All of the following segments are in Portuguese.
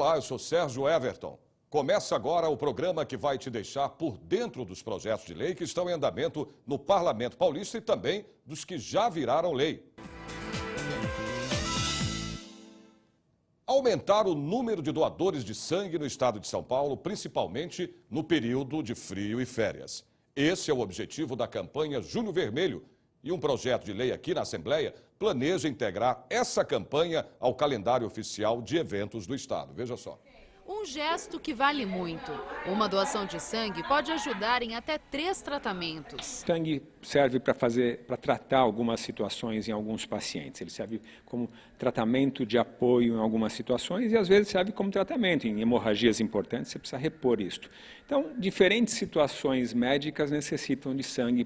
Olá, eu sou Sérgio Everton. Começa agora o programa que vai te deixar por dentro dos projetos de lei que estão em andamento no Parlamento Paulista e também dos que já viraram lei. Aumentar o número de doadores de sangue no estado de São Paulo, principalmente no período de frio e férias. Esse é o objetivo da campanha Junho Vermelho. E um projeto de lei aqui na Assembleia planeja integrar essa campanha ao calendário oficial de eventos do estado. Veja só. Um gesto que vale muito. Uma doação de sangue pode ajudar em até 3 tratamentos. Sangue serve para tratar algumas situações em alguns pacientes. Ele serve como tratamento de apoio em algumas situações e às vezes serve como tratamento em hemorragias importantes. Você precisa repor isto. Então, diferentes situações médicas necessitam de sangue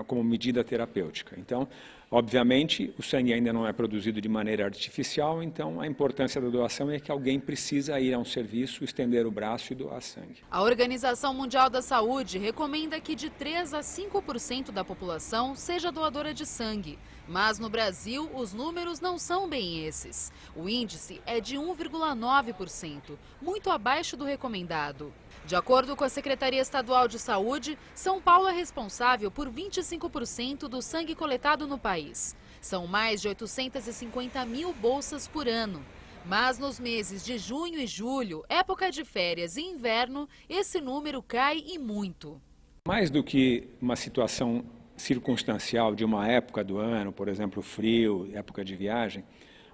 como medida terapêutica. Então, obviamente, o sangue ainda não é produzido de maneira artificial, então a importância da doação é que alguém precisa ir a um serviço, estender o braço e doar sangue. A Organização Mundial da Saúde recomenda que de 3 a 5% da população seja doadora de sangue. Mas no Brasil, os números não são bem esses. O índice é de 1,9%, muito abaixo do recomendado. De acordo com a Secretaria Estadual de Saúde, São Paulo é responsável por 25% do sangue coletado no país. São mais de 850 mil bolsas por ano. Mas nos meses de junho e julho, época de férias e inverno, esse número cai e muito. Mais do que uma situação circunstancial de uma época do ano, por exemplo, frio, época de viagem,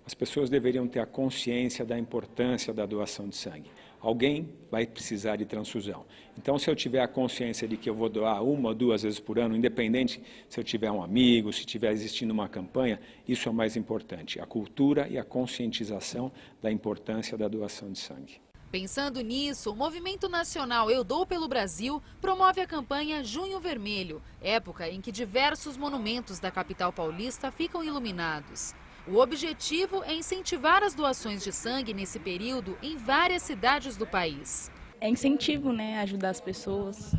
as pessoas deveriam ter a consciência da importância da doação de sangue. Alguém vai precisar de transfusão. Então, se eu tiver a consciência de que eu vou doar 1 ou 2 vezes por ano, independente se eu tiver um amigo, se estiver existindo uma campanha, isso é o mais importante, a cultura e a conscientização da importância da doação de sangue. Pensando nisso, o Movimento Nacional Eu Dou pelo Brasil promove a campanha Junho Vermelho, época em que diversos monumentos da capital paulista ficam iluminados. O objetivo é incentivar as doações de sangue nesse período em várias cidades do país. É incentivo, né? Ajudar as pessoas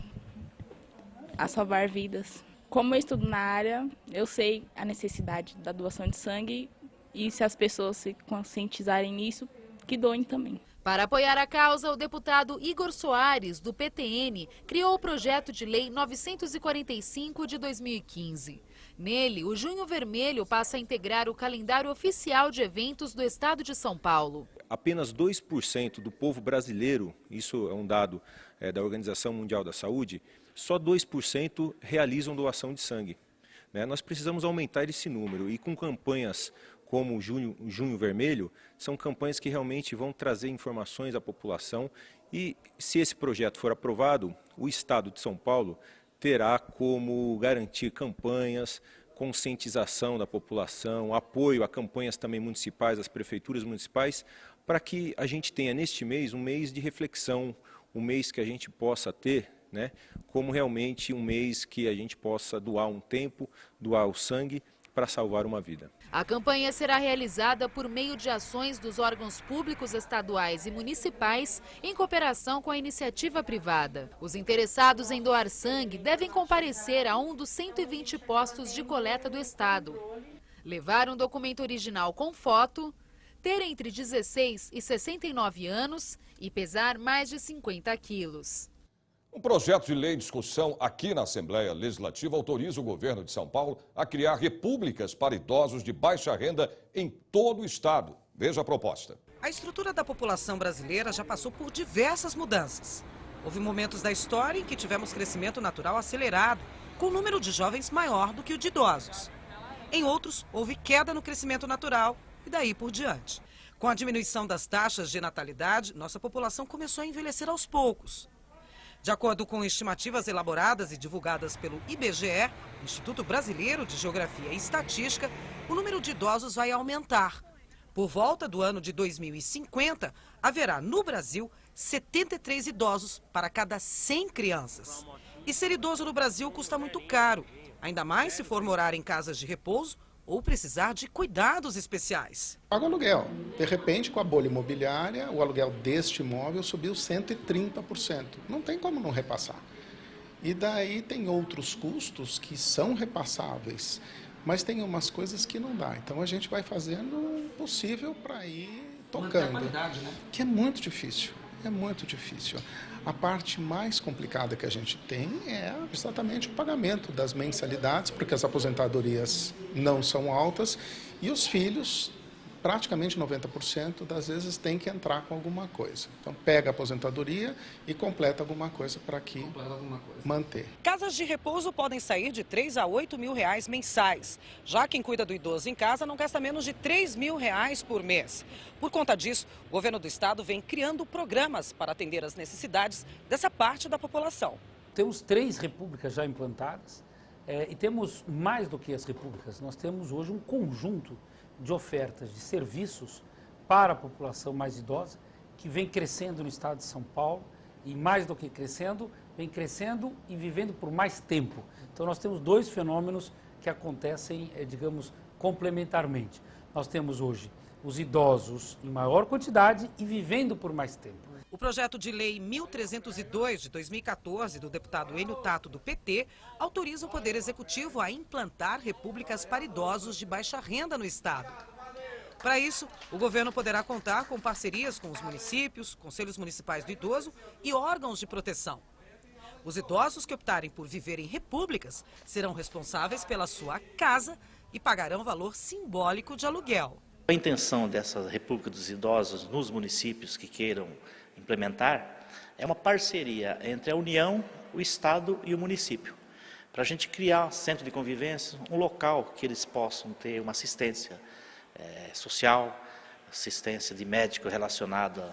a salvar vidas. Como eu estudo na área, eu sei a necessidade da doação de sangue e se as pessoas se conscientizarem nisso, que doem também. Para apoiar a causa, o deputado Igor Soares, do PTN, criou o projeto de lei 945 de 2015. Nele, o Junho Vermelho passa a integrar o calendário oficial de eventos do estado de São Paulo. Apenas 2% do povo brasileiro, isso é um dado da Organização Mundial da Saúde, só 2% realizam doação de sangue. Nós precisamos aumentar esse número e com campanhas como o Junho Vermelho, são campanhas que realmente vão trazer informações à população e, se esse projeto for aprovado, o Estado de São Paulo terá como garantir campanhas, conscientização da população, apoio a campanhas também municipais, das prefeituras municipais, para que a gente tenha neste mês um mês de reflexão, um mês que a gente possa ter, como realmente um mês que a gente possa doar um tempo, doar o sangue para salvar uma vida. A campanha será realizada por meio de ações dos órgãos públicos estaduais e municipais em cooperação com a iniciativa privada. Os interessados em doar sangue devem comparecer a um dos 120 postos de coleta do estado, levar um documento original com foto, ter entre 16 e 69 anos e pesar mais de 50 quilos. Um projeto de lei em discussão aqui na Assembleia Legislativa autoriza o governo de São Paulo a criar repúblicas para idosos de baixa renda em todo o estado. Veja a proposta. A estrutura da população brasileira já passou por diversas mudanças. Houve momentos da história em que tivemos crescimento natural acelerado, com o número de jovens maior do que o de idosos. Em outros, houve queda no crescimento natural e daí por diante. Com a diminuição das taxas de natalidade, nossa população começou a envelhecer aos poucos. De acordo com estimativas elaboradas e divulgadas pelo IBGE, Instituto Brasileiro de Geografia e Estatística, o número de idosos vai aumentar. Por volta do ano de 2050, haverá no Brasil 73 idosos para cada 100 crianças. E ser idoso no Brasil custa muito caro, ainda mais se for morar em casas de repouso ou precisar de cuidados especiais. Paga aluguel. De repente, com a bolha imobiliária, o aluguel deste imóvel subiu 130%. Não tem como não repassar. E daí tem outros custos que são repassáveis, mas tem umas coisas que não dá. Então a gente vai fazendo o possível para ir tocando. Qualidade, né? Que é muito difícil, é muito difícil. A parte mais complicada que a gente tem é exatamente o pagamento das mensalidades, porque as aposentadorias não são altas e os filhos, praticamente 90% das vezes, têm que entrar com alguma coisa. Então, pega a aposentadoria e completa alguma coisa para que manter. Casas de repouso podem sair de 3 a 8 mil reais mensais. Já quem cuida do idoso em casa não gasta menos de 3 mil reais por mês. Por conta disso, o governo do estado vem criando programas para atender as necessidades dessa parte da população. Temos 3 repúblicas já implantadas e temos mais do que as repúblicas. Nós temos hoje um conjunto de ofertas de serviços para a população mais idosa, que vem crescendo no estado de São Paulo, e mais do que crescendo, vem crescendo e vivendo por mais tempo. Então nós temos 2 fenômenos que acontecem, digamos, complementarmente. Nós temos hoje os idosos em maior quantidade e vivendo por mais tempo. O projeto de lei 1302 de 2014 do deputado Enio Tato do PT autoriza o Poder Executivo a implantar repúblicas para idosos de baixa renda no estado. Para isso, o governo poderá contar com parcerias com os municípios, conselhos municipais do idoso e órgãos de proteção. Os idosos que optarem por viver em repúblicas serão responsáveis pela sua casa e pagarão valor simbólico de aluguel. A intenção dessa República dos Idosos nos municípios que queiram implementar é uma parceria entre a União, o Estado e o município, para a gente criar um centro de convivência, um local que eles possam ter uma assistência social, assistência de médico relacionada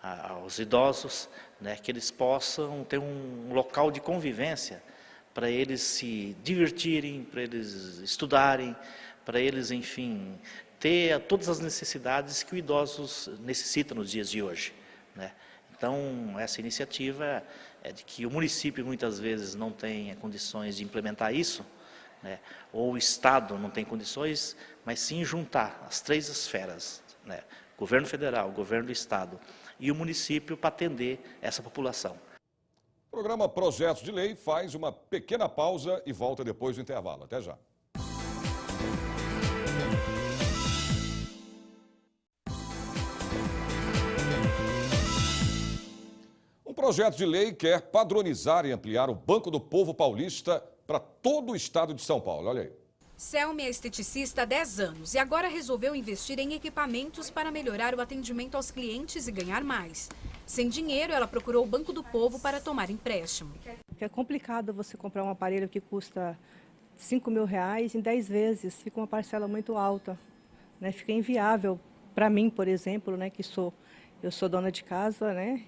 aos idosos, né, que eles possam ter um local de convivência para eles se divertirem, para eles estudarem, para eles, enfim, ter todas as necessidades que o idoso necessita nos dias de hoje, né? Então, essa iniciativa é de que o município muitas vezes não tem condições de implementar isso, né? Ou o Estado não tem condições, mas sim juntar as 3 esferas, né? Governo federal, governo do Estado e o município para atender essa população. O programa Projetos de Lei faz uma pequena pausa e volta depois do intervalo. Até já. Um projeto de lei quer padronizar e ampliar o Banco do Povo Paulista para todo o estado de São Paulo. Olha aí. Selmi é esteticista há 10 anos e agora resolveu investir em equipamentos para melhorar o atendimento aos clientes e ganhar mais. Sem dinheiro, ela procurou o Banco do Povo para tomar empréstimo. É complicado você comprar um aparelho que custa 5 mil reais em 10 vezes, fica uma parcela muito alta, né? Fica inviável para mim, por exemplo, né, que eu sou dona de casa, né?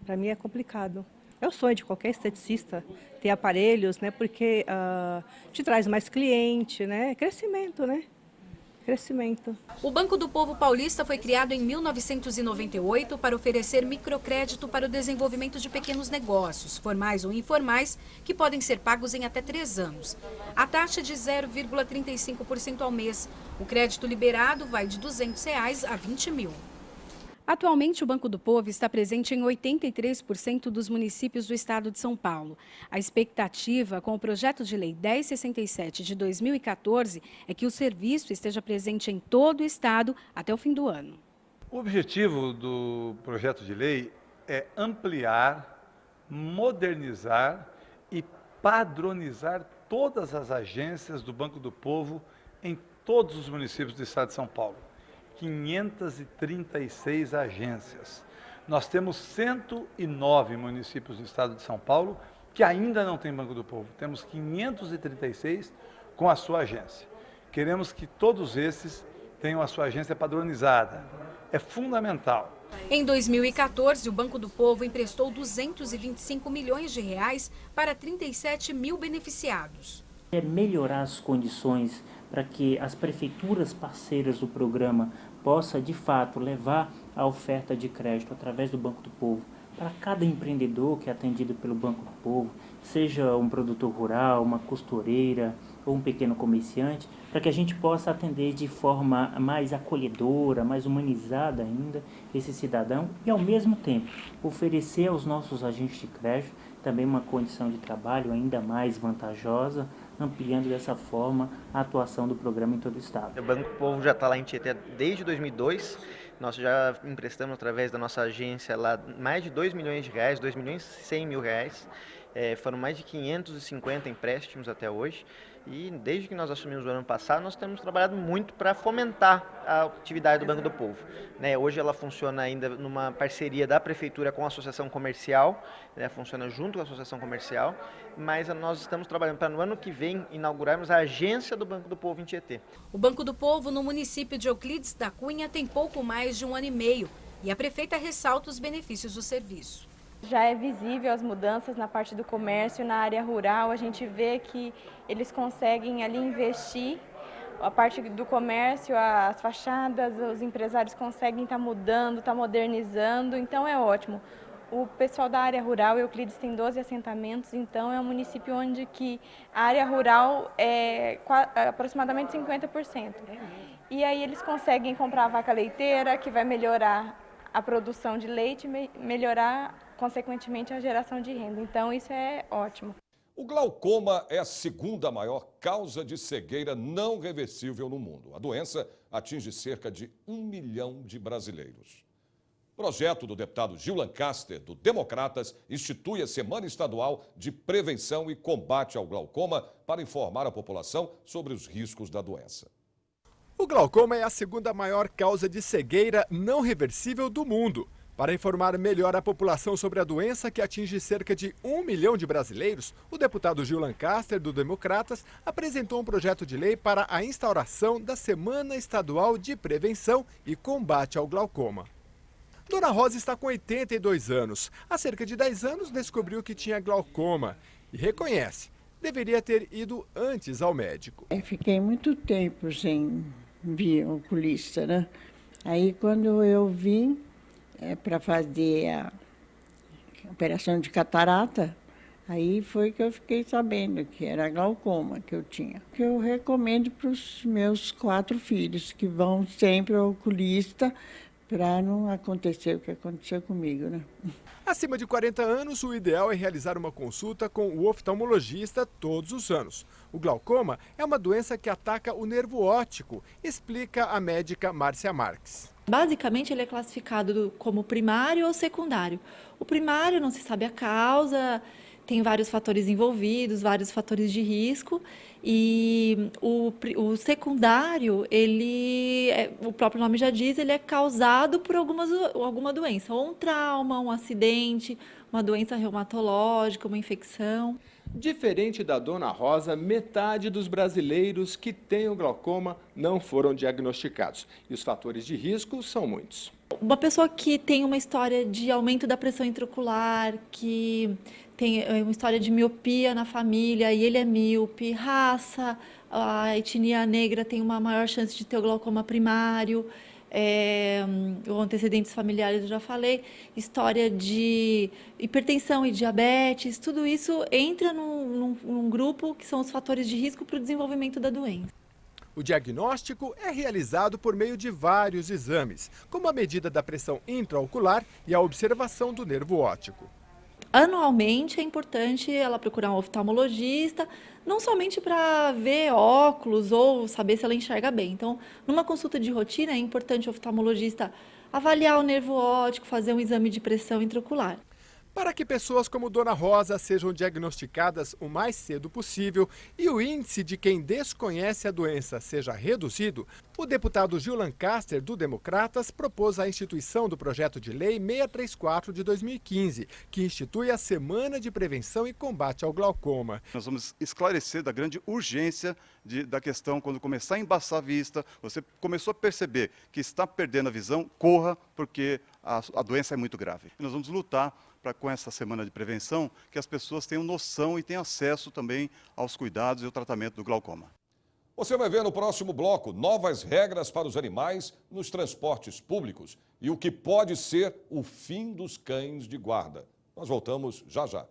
Para mim é complicado. É o sonho de qualquer esteticista ter aparelhos, né? Porque te traz mais cliente, né? Crescimento, né? Crescimento. O Banco do Povo Paulista foi criado em 1998 para oferecer microcrédito para o desenvolvimento de pequenos negócios, formais ou informais, que podem ser pagos em até 3 anos. A taxa é de 0,35% ao mês. O crédito liberado vai de R$ 200 a 20 mil. Atualmente, o Banco do Povo está presente em 83% dos municípios do estado de São Paulo. A expectativa com o projeto de lei 1067 de 2014 é que o serviço esteja presente em todo o estado até o fim do ano. O objetivo do projeto de lei é ampliar, modernizar e padronizar todas as agências do Banco do Povo em todos os municípios do estado de São Paulo. 536 agências. Nós temos 109 municípios do estado de São Paulo que ainda não tem Banco do Povo. Temos 536 com a sua agência. Queremos que todos esses tenham a sua agência padronizada. É fundamental. Em 2014, o Banco do Povo emprestou 225 milhões de reais para 37 mil beneficiados. É melhorar as condições para que as prefeituras parceiras do programa possam, de fato, levar a oferta de crédito através do Banco do Povo para cada empreendedor que é atendido pelo Banco do Povo, seja um produtor rural, uma costureira ou um pequeno comerciante, para que a gente possa atender de forma mais acolhedora, mais humanizada ainda esse cidadão e, ao mesmo tempo, oferecer aos nossos agentes de crédito também uma condição de trabalho ainda mais vantajosa, ampliando dessa forma a atuação do programa em todo o estado. O Banco do Povo já está lá em Tietê desde 2002, Nós já emprestamos através da nossa agência lá mais de R$2 milhões, R$2.100.000. Foram mais de 550 empréstimos até hoje. E desde que nós assumimos o ano passado, nós temos trabalhado muito para fomentar a atividade do Banco do Povo. Hoje ela funciona ainda numa parceria da Prefeitura com a Associação Comercial, funciona junto com a Associação Comercial, mas nós estamos trabalhando para no ano que vem inaugurarmos a agência do Banco do Povo em Tietê. O Banco do Povo no município de Euclides da Cunha tem pouco mais de 1 ano e meio e a prefeita ressalta os benefícios do serviço. Já é visível as mudanças na parte do comércio, na área rural, a gente vê que eles conseguem ali investir, a parte do comércio, as fachadas, os empresários conseguem estar mudando, estar modernizando, então é ótimo. O pessoal da área rural, Euclides tem 12 assentamentos, então é um município onde que a área rural é aproximadamente 50%. E aí eles conseguem comprar a vaca leiteira, que vai melhorar a produção de leite, melhorar consequentemente a geração de renda. Então isso é ótimo. O glaucoma é a segunda maior causa de cegueira não reversível no mundo. A doença atinge cerca de 1 milhão de brasileiros. O projeto do deputado Gil Lancaster, do Democratas, institui a Semana Estadual de Prevenção e Combate ao Glaucoma para informar a população sobre os riscos da doença. O glaucoma é a segunda maior causa de cegueira não reversível do mundo. Para informar melhor a população sobre a doença que atinge cerca de 1 milhão de brasileiros, o deputado Gil Lancaster, do Democratas, apresentou um projeto de lei para a instauração da Semana Estadual de Prevenção e Combate ao Glaucoma. Dona Rosa está com 82 anos. Há cerca de 10 anos descobriu que tinha glaucoma e reconhece, deveria ter ido antes ao médico. Eu fiquei muito tempo sem vir ao oculista, né? Aí quando eu vim para fazer a operação de catarata, aí foi que eu fiquei sabendo que era glaucoma que eu tinha. Que eu recomendo para os meus 4 filhos, que vão sempre ao oculista, para não acontecer o que aconteceu comigo, né? Acima de 40 anos, o ideal é realizar uma consulta com o oftalmologista todos os anos. O glaucoma é uma doença que ataca o nervo óptico, explica a médica Márcia Marques. Basicamente, ele é classificado como primário ou secundário. O primário não se sabe a causa, tem vários fatores envolvidos, vários fatores de risco. E o secundário, o próprio nome já diz, ele é causado por alguma doença, ou um trauma, um acidente, uma doença reumatológica, uma infecção. Diferente da Dona Rosa, metade dos brasileiros que têm o glaucoma não foram diagnosticados. E os fatores de risco são muitos. Uma pessoa que tem uma história de aumento da pressão intraocular, que tem uma história de miopia na família e ele é míope, raça, a etnia negra tem uma maior chance de ter o glaucoma primário, antecedentes familiares eu já falei, história de hipertensão e diabetes, tudo isso entra num grupo que são os fatores de risco para o desenvolvimento da doença. O diagnóstico é realizado por meio de vários exames, como a medida da pressão intraocular e a observação do nervo óptico. Anualmente é importante ela procurar um oftalmologista, não somente para ver óculos ou saber se ela enxerga bem. Então, numa consulta de rotina, é importante o oftalmologista avaliar o nervo óptico, fazer um exame de pressão intraocular. Para que pessoas como Dona Rosa sejam diagnosticadas o mais cedo possível e o índice de quem desconhece a doença seja reduzido, o deputado Gil Lancaster, do Democratas, propôs a instituição do projeto de lei 634 de 2015, que institui a Semana de Prevenção e Combate ao Glaucoma. Nós vamos esclarecer da grande urgência da questão, quando começar a embaçar a vista, você começou a perceber que está perdendo a visão, corra, porque a doença é muito grave. E nós vamos lutar para, com essa semana de prevenção, que as pessoas tenham noção e tenham acesso também aos cuidados e ao tratamento do glaucoma. Você vai ver no próximo bloco novas regras para os animais nos transportes públicos e o que pode ser o fim dos cães de guarda. Nós voltamos já já.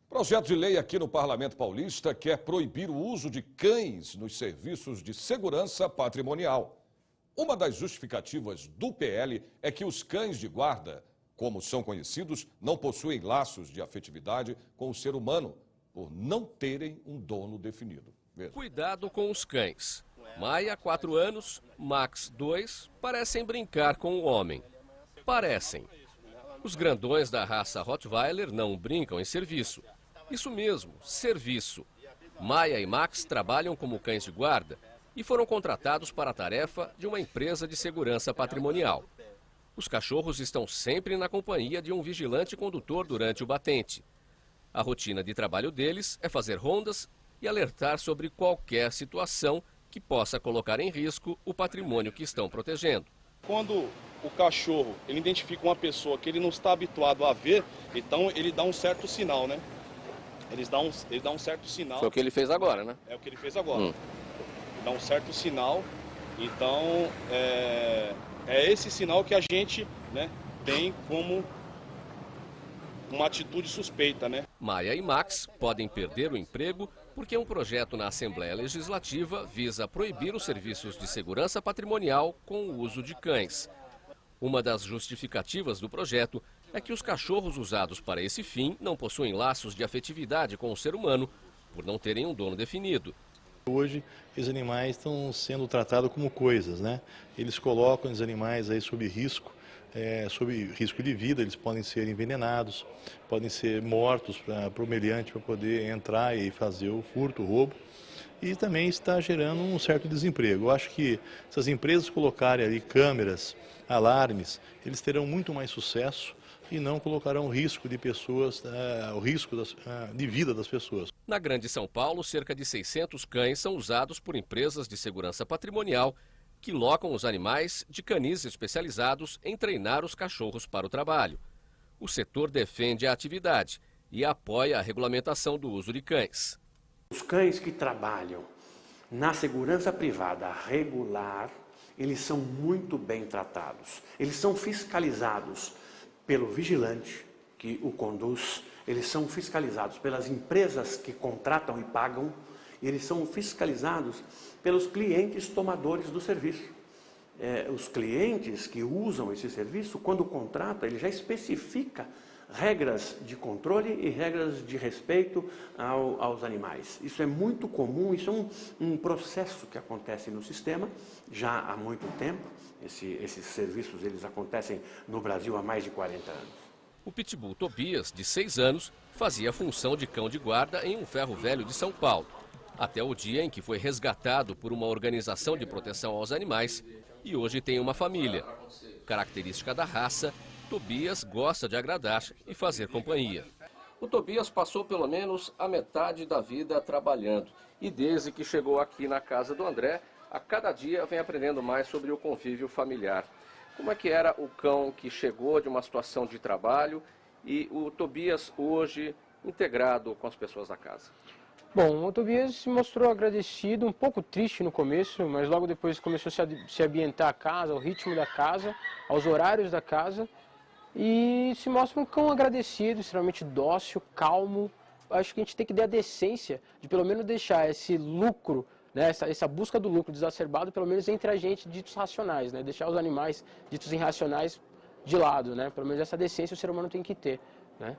Projeto de lei aqui no Parlamento Paulista quer proibir o uso de cães nos serviços de segurança patrimonial. Uma das justificativas do PL é que os cães de guarda, como são conhecidos, não possuem laços de afetividade com o ser humano, por não terem um dono definido. Veja. Cuidado com os cães. Maia, 4 anos, Max, 2, parecem brincar com o homem. Parecem. Os grandões da raça Rottweiler não brincam em serviço. Isso mesmo, serviço. Maia e Max trabalham como cães de guarda e foram contratados para a tarefa de uma empresa de segurança patrimonial. Os cachorros estão sempre na companhia de um vigilante condutor durante o batente. A rotina de trabalho deles é fazer rondas e alertar sobre qualquer situação que possa colocar em risco o patrimônio que estão protegendo. Quando o cachorro ele identifica uma pessoa que ele não está habituado a ver, então ele dá um certo sinal, né? Ele dá um certo sinal. Foi o que ele fez agora, né? É o que ele fez agora. Dá um certo sinal, então é esse sinal que a gente, né, tem como uma atitude suspeita, né? Maia e Max podem perder o emprego porque um projeto na Assembleia Legislativa visa proibir os serviços de segurança patrimonial com o uso de cães. Uma das justificativas do projeto é que os cachorros usados para esse fim não possuem laços de afetividade com o ser humano, por não terem um dono definido. Hoje, esses animais estão sendo tratados como coisas, né? Eles colocam os animais aí sob risco de vida, eles podem ser envenenados, podem ser mortos para o meliante para poder entrar e fazer o furto, o roubo. E também está gerando um certo desemprego. Eu acho que se as empresas colocarem ali câmeras, alarmes, eles terão muito mais sucesso e não colocarão o risco de pessoas, o risco de vida das pessoas. Na Grande São Paulo, cerca de 600 cães são usados por empresas de segurança patrimonial que locam os animais de canis especializados em treinar os cachorros para o trabalho. O setor defende a atividade e apoia a regulamentação do uso de cães. Os cães que trabalham na segurança privada regular, eles são muito bem tratados. Eles são fiscalizados pelo vigilante que o conduz, eles são fiscalizados pelas empresas que contratam e pagam, e eles são fiscalizados pelos clientes tomadores do serviço. Os clientes que usam esse serviço, quando contrata, ele já especifica regras de controle e regras de respeito aos animais. Isso é muito comum, isso é um processo que acontece no sistema já há muito tempo. Esses serviços eles acontecem no Brasil há mais de 40 anos. O pitbull Tobias, de 6 anos, fazia a função de cão de guarda em um ferro velho de São Paulo, até o dia em que foi resgatado por uma organização de proteção aos animais e hoje tem uma família. Característica da raça, Tobias gosta de agradar e fazer companhia. O Tobias passou pelo menos a metade da vida trabalhando e desde que chegou aqui na casa do André, a cada dia vem aprendendo mais sobre o convívio familiar. Como é que era o cão que chegou de uma situação de trabalho e o Tobias hoje integrado com as pessoas da casa? Bom, o Tobias se mostrou agradecido, um pouco triste no começo, mas logo depois começou a se ambientar a casa, ao ritmo da casa, aos horários da casa. E se mostra um cão agradecido, extremamente dócil, calmo. Acho que a gente tem que ter a decência de pelo menos deixar esse lucro, né, essa busca do lucro desacerbado, pelo menos entre a gente ditos racionais, né, deixar os animais ditos irracionais de lado, né, pelo menos essa decência o ser humano tem que ter, né.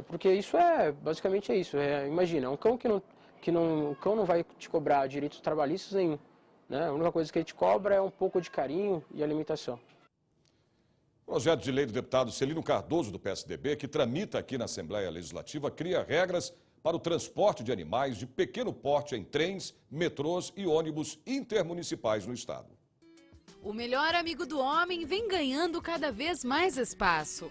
Porque isso basicamente é isso. Imagina, um cão o cão não vai te cobrar direitos trabalhistas nenhum, né? A única coisa que ele te cobra é um pouco de carinho e alimentação. O projeto de lei do deputado Celino Cardoso, do PSDB, que tramita aqui na Assembleia Legislativa, cria regras para o transporte de animais de pequeno porte em trens, metrôs e ônibus intermunicipais no estado. O melhor amigo do homem vem ganhando cada vez mais espaço.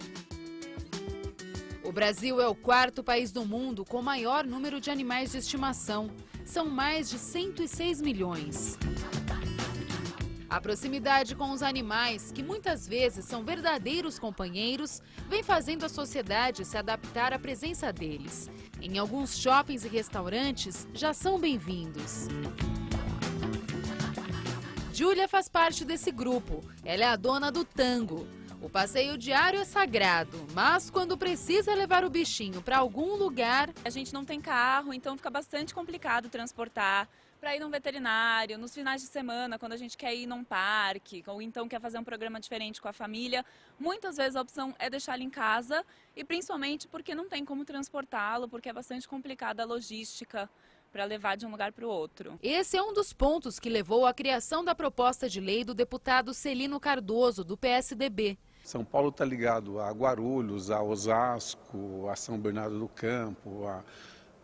O Brasil é o 4º país do mundo com maior número de animais de estimação. São mais de 106 milhões. A proximidade com os animais, que muitas vezes são verdadeiros companheiros, vem fazendo a sociedade se adaptar à presença deles. Em alguns shoppings e restaurantes, já são bem-vindos. Júlia faz parte desse grupo. Ela é a dona do Tango. O passeio diário é sagrado, mas quando precisa levar o bichinho para algum lugar... A gente não tem carro, então fica bastante complicado transportar para ir num veterinário, nos finais de semana, quando a gente quer ir num parque, ou então quer fazer um programa diferente com a família, muitas vezes a opção é deixar ele em casa, e principalmente porque não tem como transportá-lo, porque é bastante complicada a logística para levar de um lugar para o outro. Esse é um dos pontos que levou à criação da proposta de lei do deputado Celino Cardoso, do PSDB. São Paulo está ligado a Guarulhos, a Osasco, a São Bernardo do Campo,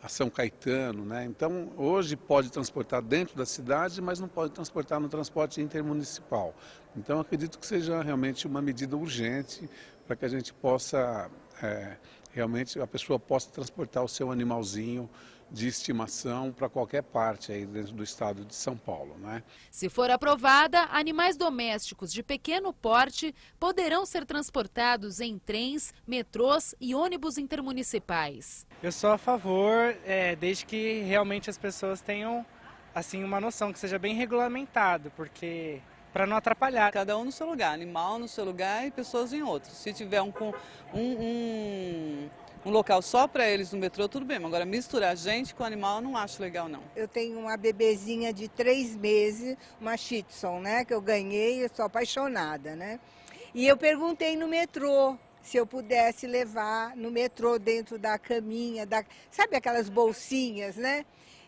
a São Caetano, né? Então, hoje pode transportar dentro da cidade, mas não pode transportar no transporte intermunicipal. Então, acredito que seja realmente uma medida urgente para que a gente possa, realmente, a pessoa possa transportar o seu animalzinho de estimação para qualquer parte aí dentro do estado de São Paulo, né? Se for aprovada, animais domésticos de pequeno porte poderão ser transportados em trens, metrôs e ônibus intermunicipais. Eu sou a favor, desde que realmente as pessoas tenham assim uma noção, que seja bem regulamentado, porque para não atrapalhar. Cada um no seu lugar, animal no seu lugar e pessoas em outro. Se tiver um local só para eles no metrô, tudo bem. Agora, misturar gente com animal, eu não acho legal, não. Eu tenho uma bebezinha de 3 meses, uma Shih Tzu, né? Que eu ganhei, eu sou apaixonada, né? E eu perguntei no metrô se eu pudesse levar no metrô dentro da caminha, sabe aquelas bolsinhas, né?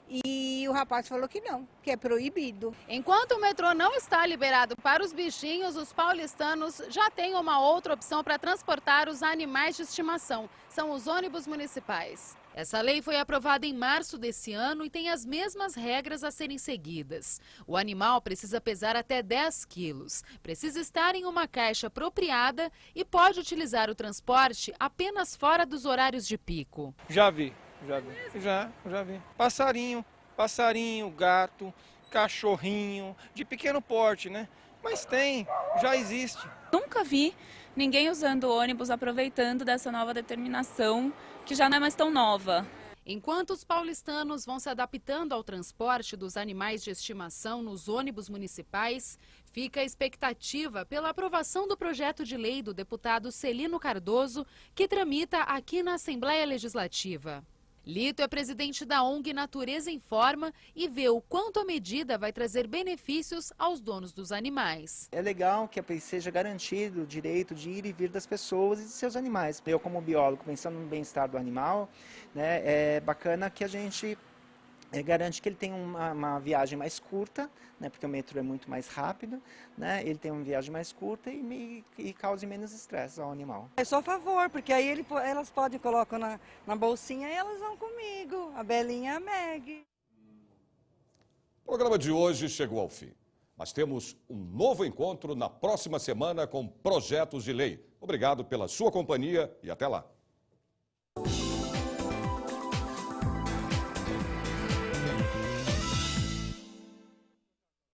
E o rapaz falou que não, que é proibido. Enquanto o metrô não está liberado para os bichinhos, os paulistanos já têm uma outra opção para transportar os animais de estimação. São os ônibus municipais. Essa lei foi aprovada em março desse ano e tem as mesmas regras a serem seguidas. O animal precisa pesar até 10 quilos, precisa estar em uma caixa apropriada e pode utilizar o transporte apenas fora dos horários de pico. Já vi. Já vi. Passarinho, gato, cachorrinho, de pequeno porte, né? Mas já existe. Nunca vi ninguém usando ônibus aproveitando dessa nova determinação, que já não é mais tão nova. Enquanto os paulistanos vão se adaptando ao transporte dos animais de estimação nos ônibus municipais, fica a expectativa pela aprovação do projeto de lei do deputado Celino Cardoso, que tramita aqui na Assembleia Legislativa. Lito é presidente da ONG Natureza Informa e vê o quanto a medida vai trazer benefícios aos donos dos animais. É legal que seja garantido o direito de ir e vir das pessoas e de seus animais. Eu, como biólogo, pensando no bem-estar do animal, né, é bacana que a gente garante que ele tenha uma viagem mais curta, né, porque o metrô é muito mais rápido, né, ele tem uma viagem mais curta e cause menos estresse ao animal. Eu sou a favor, porque aí elas podem colocar na bolsinha e elas vão comigo, a Belinha e a Meg. O programa de hoje chegou ao fim, mas temos um novo encontro na próxima semana com projetos de lei. Obrigado pela sua companhia e até lá.